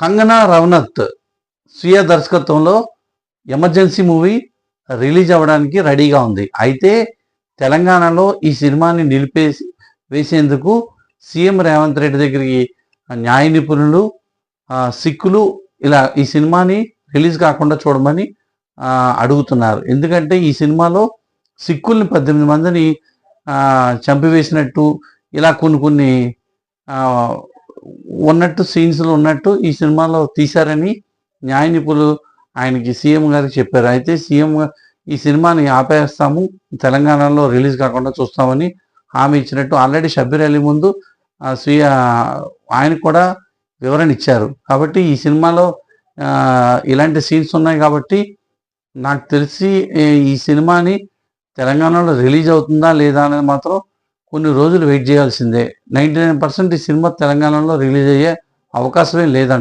కంగనా రనౌత్ స్వీయ దర్శకత్వంలో emergency movie release అవ్వడానికి రెడీగా ఉంది. అయితే తెలంగాణలో ఈ సినిమాని వేసేందుకు సీఎం రేవంత్ రెడ్డి దగ్గరికి న్యాయ నిపుణులు, సిక్కులు ఇలా ఈ సినిమాని రిలీజ్ కాకుండా చూడమని అడుగుతున్నారు. ఎందుకంటే ఈ సినిమాలో సిక్కుల్ని 18 మందిని చంపివేసినట్టు ఇలా కొన్ని ఉన్నట్టు సీన్స్లో ఉన్నట్టు ఈ సినిమాలో తీశారని న్యాయ నిపుణులు ఆయనకి సీఎం గారికి చెప్పారు. అయితే సీఎం ఈ సినిమాని ఆపేస్తాము, తెలంగాణలో రిలీజ్ కాకుండా చూస్తామని హామీ ఇచ్చినట్టు ఆల్రెడీ షబ్బీర్ అలీ ముందు ఆయన కూడా వివరణ ఇచ్చారు. కాబట్టి ఈ సినిమాలో ఇలాంటి సీన్స్ ఉన్నాయి కాబట్టి నాకు తెలిసి ఈ సినిమాని తెలంగాణలో రిలీజ్ అవుతుందా లేదా అనేది మాత్రం కొన్ని రోజులు వెయిట్ చేయాల్సిందే. 99% ఈ సినిమా తెలంగాణలో రిలీజ్ అయ్యే అవకాశమే లేదంట.